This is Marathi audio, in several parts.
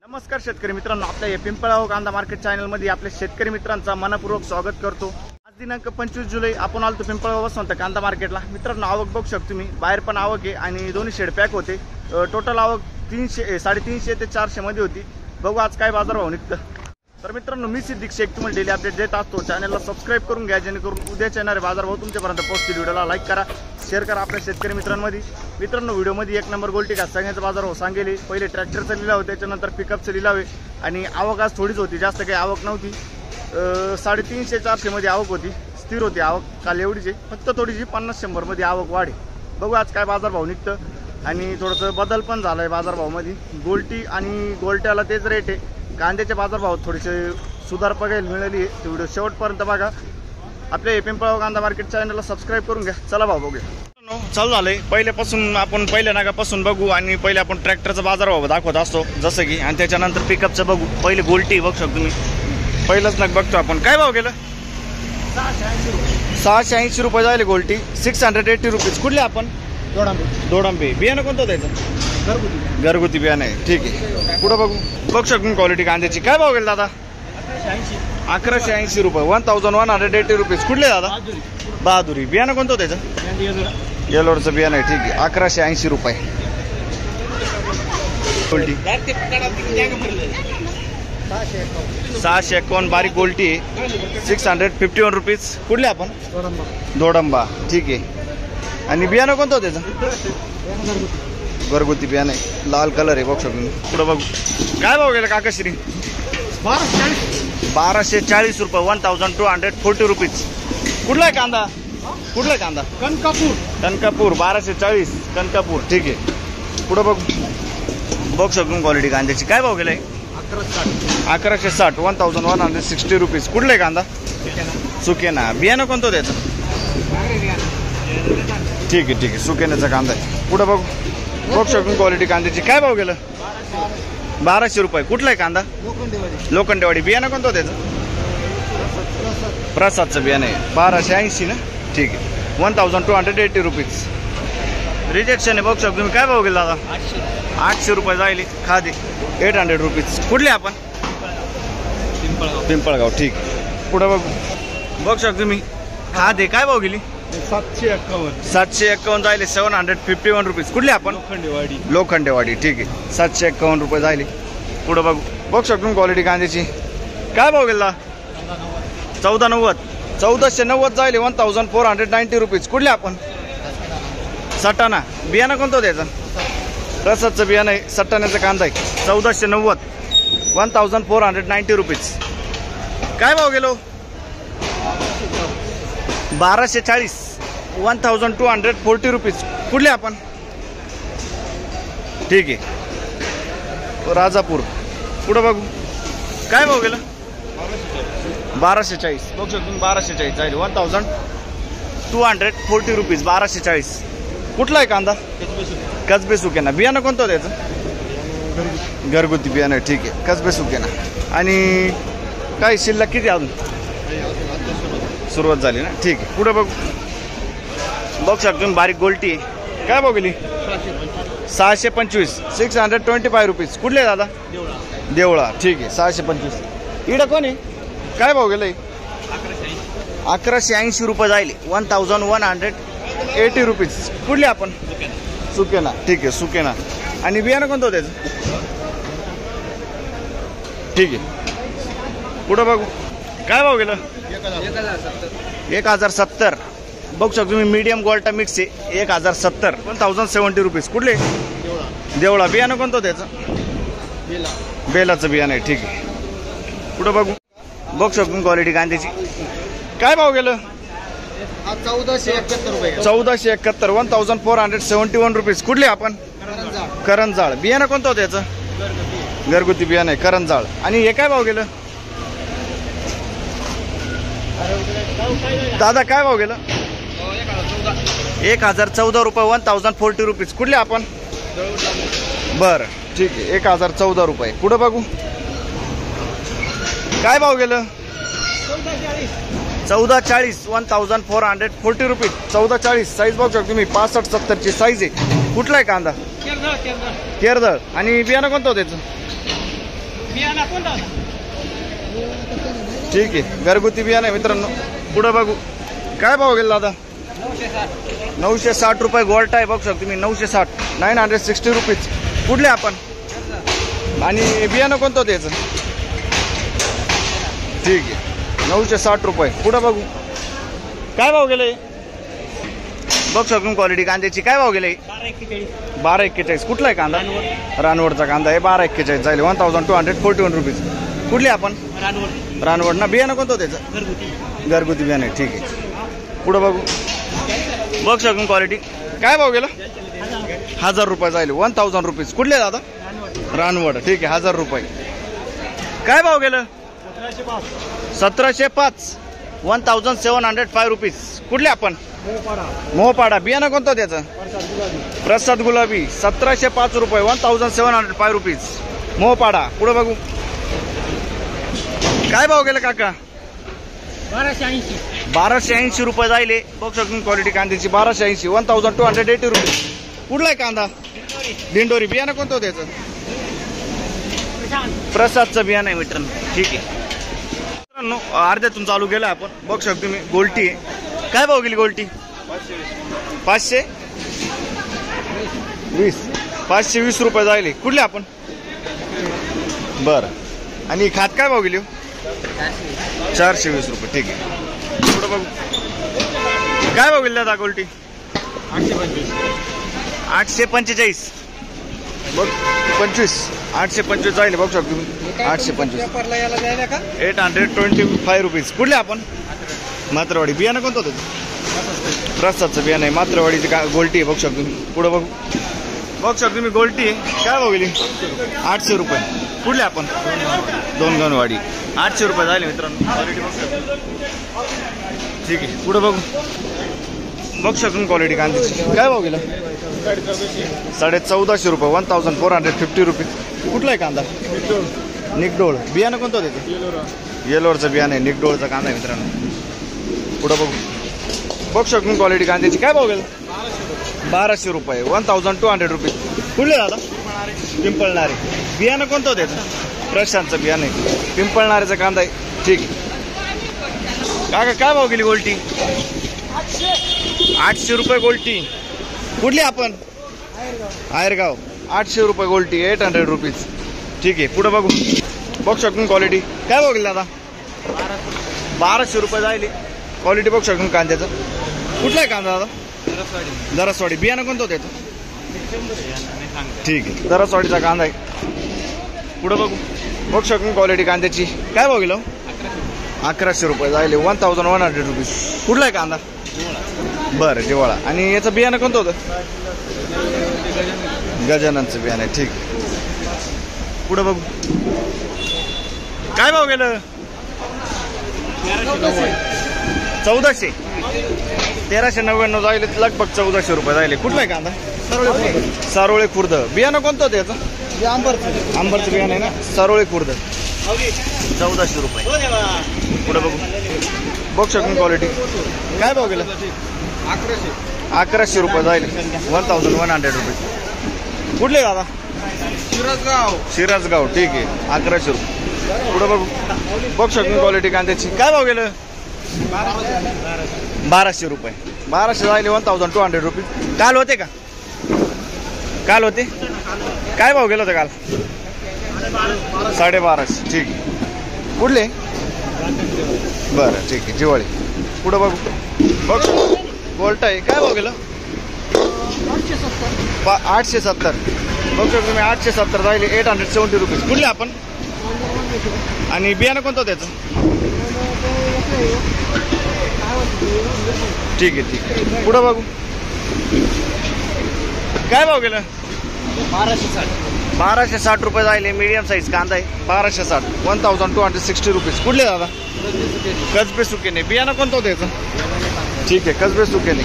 नमस्कार शेतकरी मित्रांनो, आपल्या पिंपळगाव कांदा मार्केट चॅनल मध्ये आपल्या शेतकरी मित्रांचा मनपूर्वक स्वागत करतो। आज दिनांक 25 जुलै आपण आलो पिंपळगाव वसंत कांदा मार्केटला। मित्रांनो, आवक बघू शकतो तुम्ही, बाहेर पण आवक आहे आणि दोन्ही शेड पॅक होते। टोटल आवक 300 ते 400 मध्ये होती। बघू आज काय बाजार भाव निघतं। तर मित्रांनो, मी सिद्दीक शेख तुम्हाला डेली अपडेट देत असतो। चॅनलला सबस्क्राइब करून घ्या जेणेकरून उद्याच्या येणारे बाजार भाव तुमच्यापर्यंत पोहोचतील। व्हिडिओला लाईक करा, शेअर करा आपल्या शेतकरी मित्रांमध्ये। मित्रांनो, व्हिडिओमध्ये एक नंबर गोल्टी घास सांगायचा बाजार भाव सांगेल। पहिले ट्रॅक्टरचा लिलाव, त्याच्यानंतर पिकअपचं लिलाव आहे आणि आवक आज थोडीच होती, जास्त काही आवक नव्हती। 350-400 मध्ये आवक होती, स्थिर होती आवक काल एवढीच आहे। फक्त थोडीशी 50-100 मध्ये आवक वाढे। बघू आज काय बाजार भाव निघतं आणि थोडंसं बदल पण झालाय बाजार भावामध्ये। गोल्टी आणि गोल्ट्याला तेच रेट आहे। कांद्याचे बाजार भाव थोडेसे सुधार बघायला मिळाली आहे। तो व्हिडिओ शेवटपर्यंत बघा। आपल्या पिंपळगाव कांदा मार्केट चॅनलला सबस्क्राइब करून घ्या। चला भाव बघूया। चालू झालंय पहिल्यापासून, आपण पहिल्या नागापासून बघू आणि पहिले आपण ट्रॅक्टरचा बाजार भाव दाखवत असतो जसं की, आणि त्याच्यानंतर पिकअपचं बघू। पहिले गोल्टी बघू शकतो तुम्ही, पहिलंच नग बघतो आपण। काय भाव गेलं? 680 रुपये जायले गोल्टी, 680 रुपीज। कुठले आपण? दोडंबे। बियाणं कोणतं द्यायचं? घरगुती बियाणं आहे, ठीक आहे। पुढं बघू शकतो क्वालिटी कांद्याची। काय भाव गेला दादा? 1180 रुपये, 1180 रुपीज। कुठले दादा? बहादुरी। बियाणं कोणतं त्याचं? येलोरचं बियाणं आहे, ठीक आहे। 1180 रुपये गोल्टी। 651 बारीक गोल्टी आहे, 651 रुपीज। कुठले आपण? दोडंबा, ठीक आहे। आणि बियाणं कोणतं त्याचं? घरगुती बियाणं आहे, लाल कलर आहे बघू शकतो। पुढं बघू काय भाव गेला काकाश्री? 1240 रुपये, 1240 रुपीज। कुठला आहे कांदा? कुठला आहे कांदा? कनकापूर 1240 कनकापूर, ठीक आहे। पुढं बघू शकतो क्वालिटी कांद्याची। काय भाव गेलाय? 1160, 1160 रुपीज। कुठला आहे कांदा? सुकेना। बियाणं कोणतं त्याचं? ठीक आहे, ठीक आहे, सुकेण्याचा कांदा आहे। पुढं बघू शकतो क्वालिटी कांद्याची। काय भाव गेलं? 1200 रुपये। कुठला आहे कांदा? लोखंडेवाडी। बियाणं कोणतं त्याचं? प्रसादचं बियाणं आहे, 1280 ना, ठीक आहे। 1280 रुपीज। रिजेक्शन आहे बघू शकतो तुम्ही। काय भाव गेला दादा? 800 रुपये जाईल खादी, 800 रुपीज। कुठले आपण? पिंपळगाव, ठीक आहे। पुढं बघू शकतो तुम्ही खादे। काय भाव गेली? 751 जायले, 751 रुपीज। कुठले आपण? लोखंडेवाडी, ठीक आहे। 751 रुपये जायले। पुढं बघू शकतो क्वालिटी कांद्याची। काय भाव गेला? 1490 जायले, 1490 रुपीज। कुठले आपण? सटाणा। बियाणं कोणतं त्याचं? प्रसादचं बियाणं आहे, सटाण्याचा कांदा आहे, 1490, 1490 रुपीज। काय भाव गेलो? 1240, 1240 रुपीज। कुठले आपण? ठीक आहे, राजापूर। पुढं बघू काय भाव गेलं? 1240 बघू शकतो, 1240 जाईल, 1240 रुपीज, 1240। कुठला आहे कांदा? कसबे सुकेना। बियाणं कोणतं त्याचं? घरगुती बियाणं आहे, ठीक आहे, कसबे सुकेना। आणि काय शिल्लक किती अजून? सुरुवात झाली ना, ठीक आहे। पुढे बघू शकतो बारीक गोल्टी। काय भाव गेली? 625, 625 रुपीज। कुठले दादा? देवळा, ठीक आहे, 625। इकडं कोणी? काय भाव गेलंय? 1180 रुपये जाईल, 1180 रुपीज। कुठले आपण? सुकेना, ठीक आहे, सुकेना। आणि बियाणं कोणतं त्याचं? ठीक आहे। पुढं बघू काय भाव गेलं? 1070 बघू शकतो तुम्ही, मीडियम गोल्टा मिक्स आहे, 1070, 1070 रुपीज। कुठले? देवळा। बियाणं कोणतं त्याचं? बेलाचं बियाणं आहे, ठीक आहे। पुढं बघू शकतो क्वालिटी कांद्याची। काय भाव गेलं? 1471 रुपये, 1471, 1471 रुपीज। कुठले आपण? करंजाळ। बियाणं कोणतं त्याचं? घरगुती बियाणं आहे, करंजाळ। आणि हे काय भाव गेलं दादा? काय भाव गेलं? 1014 रुपये, 1040 रुपीज। कुठले आपण? बरं, ठीक आहे, 1014 रुपये। पुढं बघू काय भाव गेलं? 1440, 1440 रुपीज, 1440। साईज बघू शकतो तुम्ही, 65-70 ची साईज आहे। कुठला आहे कांदा? केरदळ। आणि बियाणं कोणतं त्याचं? ठीक आहे, घरगुती बियाणं आहे मित्रांनो. पुढे बघू काय भाव गेला दादा. 960 रुपये गोल्ट आहे, बघू शकतो तुम्ही. 960, 960 रुपीज. कुठले आपण आणि बियाणं कोणतं होतं याचं. ठीक आहे, 960 रुपये. पुढे बघू काय भाव गेले. बघू शकतो क्वालिटी कांद्याची. काय भाव गेले. 1241. कुठला आहे कांदा. रानवडचा कांदा आहे. 1241 जाईल. 1241 रुपीज. कुठले आपण रानवड ना. बियाणं कोणतं होतं त्याचं. घरगुती बियाणं आहे. ठीक आहे, पुढं बघू. बघू शकतो क्वालिटी. काय भाव गेला. 1000 रुपये जाईल. 1000 रुपीज. कुठले दादा. रानवड. ठीक आहे, 1000 रुपये. काय भाव गेलं. 1705. 1705 रुपीज. कुठले आपण मोहपाडा. बियाणं कोणतं त्याचं. प्रसाद गुलाबी. 1705 रुपये. 1705 रुपीज. मोहपाडा. पुढे बघू काय भाव गेलं काका. 1280 रुपये जायले. बघू शकतो क्वालिटी कांद्याची. 1280. 1280 रुपीज. कुठला आहे कांदा. दिंडोरी. बियाणं कोणतं होतं त्याचं. प्रसादचं बियाणं आहे मित्रांनो. ठीक आहे मित्रांनो, अर्ध्यातून चालू केलं आपण. बघू शकतो मी गोल्टी आहे. काय भाव गेली गोल्टी. 520. 520 रुपये जायले. कुठले आपण. बरं, आणि खात काय भाव गेली. 420 रुपये. ठीक आहे, पुढं बघू काय भाव गेली दादा गोल्टी. 845. बघ 25. 825 जाईल. बघू शकतो तुम्ही. 825. 825 रुपीज. कुठले आपण मात्रवाडी. बियाणं कोणतं होतं. प्रसादचं बियाणं आहे. मात्रवाडीची गोल्टी आहे. बघू शकतो तुम्ही. पुढं बघू. बघू शकतो तुम्ही गोल्टी आहे. काय भाव गेली. 800 रुपये. कुठले आपण दोनगणवाडी. 800 रुपये झाले मित्रांनो. क्वालिटी बघू शकतो. ठीक आहे, पुढे बघू. बघू शकतो क्वालिटी कांद्याची. काय भाव गेला. 1450 रुपये. 1450 रुपीज. कुठला आहे कांदा. निकडोळ. बियाणं कोणतं होतं. येलोरचं बियाणं आहे. निकडोळचा कांदा आहे मित्रांनो. पुढं बघू. बघू शकतो क्वालिटी कांद्याची. काय भाव गेला. 1200 रुपये. 1200 रुपीज. कुठले दादा. पिंपळणारे. बियाणं कोणतं होतं. प्रशांतचं बियाणं आहे. पिंपळणाऱ्याचा कांदा आहे. ठीक आहे काका. काय भाव गेली गोल्टी. 800 रुपये गोल्टी. कुठली आपण आयरगाव. 800 रुपये गोल्टी. 800 रुपीज. ठीक आहे, पुढे बघू. बघू शकतो क्वालिटी. काय भाव गेली दादा. 1200 रुपये जायले. क्वालिटी बघू शकतो कांद्याचं. कुठला आहे कांदा दादा. दरसवाडी. बियाणं कोणतं होतं. ठीक आहे, दरसवाडीचा कांदा आहे. पुढे बघू. बघू शकतो क्वालिटी कांद्याची. काय भाव गेलो. 1100 रुपये जायले. 1100 रुपीज. कुठला आहे कांदा. बरं, जिवाळा. आणि याचं बियाणं कोणतं होतं. गजाननचं बियाणं आहे. ठीक. पुढे बघू. काय भाव गेलं. 1400. 1399 जायले. लगभग 1400 रुपये जायले. कुठला आहे कांदा. सारोळे खुर्द. बियाणं कोणतं होतं याचं. आंबरचं बियाणं आहे ना. सारोळे खुर्द. 1400 रुपये. पुढे बघू. बघू शकतो क्वालिटी. काय भाव गेला. 1100 रुपये जाईल. 1100 रुपये. कुठले दादा. शिरसगाव. ठीक आहे, 1100 रुपये. पुढे बघू. बघू शकतो क्वालिटी कांद्याची. काय भाव गेलं. 1200 रुपये. 1200 जायले. 1200 रुपये. काल होते का. काल होते. काय भाव गेलं होतं काल. 1250. ठीक आहे. कुठले. बरं, ठीक आहे, जिवाळी. पुढं बघू. बघ गोल्ट आहे. काय भाव गेलं. 870. बघू शकतो तुम्ही. 870 जायले. 870 रुपीज. कुठले आपण. आणि बियाणं कोणतं त्याचं. ठीक आहे, ठीक आहे. पुढं बघू. काय भाव गेलं. 1260 रुपये जायले. मीडियम साईज कांदा आहे. 1260. 1260 रुपीज. कुठले दादा. कसबे सुकेने. बियाणं कोणतं होतं याचं. ठीक आहे, कसबे सुकेने.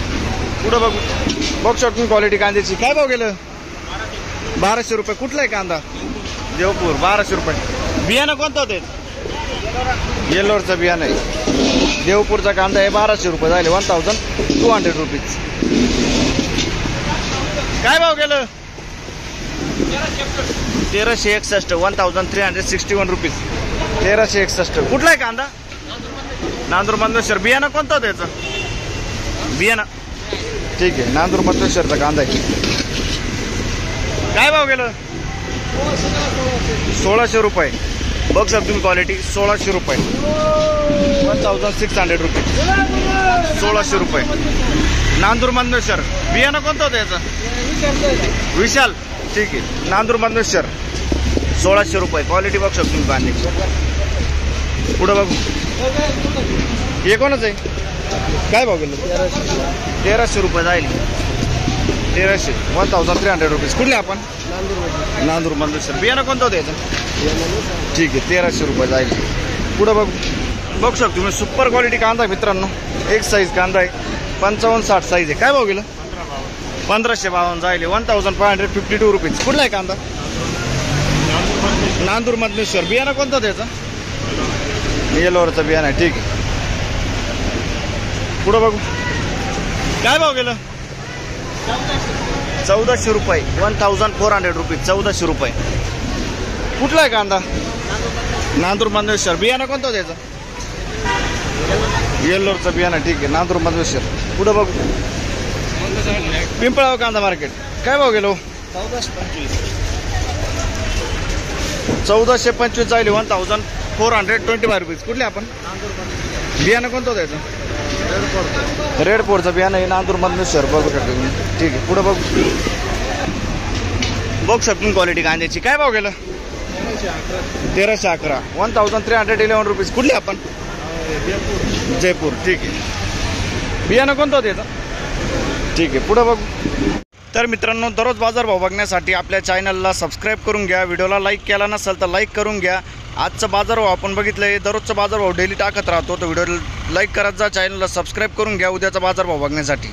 पुढं बघू. बघू शकतो क्वालिटी कांद्याची. काय भाव गेलं. 1200 रुपये. कुठला आहे कांदा. देवपूर. 1200 रुपये. बियाणं कोणतं होतं. येल्लोरचं बियाणं आहे. देवपूरचा कांदा आहे. 1200 रुपये जायले. 1200 रुपीज. काय भाव गेलं. 1361 1361 रुपीज 1361. कुठला आहे कांदा? नांदूर मंदेश्वर. बियाणं कोणतं होतं याचं? बियाणं ठीक आहे. नांदूर मंदेश्वरचा कांदा आहे. काय भाव गेलं? 1600 रुपये. बघ सर तुम्ही क्वालिटी. 1600 रुपये 1600 रुपये 1600 रुपये. नांदूर मंदेश्वर. बियाणं कोणतं होतं याचं? विशाल. ठीक आहे. नांदूर मंदेश्वर 1600 रुपये. क्वालिटी बघ शकतो तुम्ही कांद्याची. पुढं बघू. हे कोणच आहे? काय भाव गेलं? 1300 रुपये जाईल. 1300 1300 रुपीज. कुठले आपण? नांदूर मंदेश्वर. बियाणं कोणतं होतं याचं? ठीक आहे. 1300 रुपये जाईल. पुढं बघू शकतो तुम्ही. सुपर क्वालिटी कांदा आहे मित्रांनो. एक साईज कांदा आहे. 55-60 साईज आहे. काय भाव गेलं? 1552 जाईल. 1552 रुपीज. कुठला आहे कांदा? नांदूर मंदेश्वर. बियाणं कोणतं होतं याचं? येलोवरचं बियाणं आहे. ठीक आहे. पुढं बघू. काय भाव गेलं? 1400 रुपये 1400 रुपीज. 1400 रुपये. कुठला आहे कांदा? नांदूर मंदेश्वर. बियाणं कोणतं होतं याचं? येल्लोरचं बियाणं. ठीक आहे. नांदूर मंदेश्वर. पुढं बघू. पिंपळगाव कांदा मार्केट. काय भाव गेलो? 1425 जाईल. 1425 रुपीज. कुठले आपण? बियाणं कोणतं होतं याचं? रेड पोरचं बियाणं आहे. नांदूर मंदेश्वर. बघू शकतो तुम्ही. ठीक आहे. पुढं बघू. बघू शकतो क्वालिटी कांद्याची. काय भाव गेलं? 1311 1311 रुपीज. कुठली आपण? जयपूर. ठीक आहे. बियाणं कोणतं होतं याचं? ठीक आहे. पुढं बघू. तर मित्रांनो, दररोज बाजारभाव बघण्यासाठी आपल्या चॅनलला सबस्क्राईब करून घ्या. व्हिडिओला लाईक केला नसेल तर लाईक करून घ्या. आजचा बाजारभाव आपण बघितलं आहे. दररोजचा बाजारभाव डेली टाकत राहतो. तर व्हिडिओला लाईक करत जा. चॅनलला सबस्क्राईब करून घ्या उद्याचा बाजारभाव बघण्यासाठी.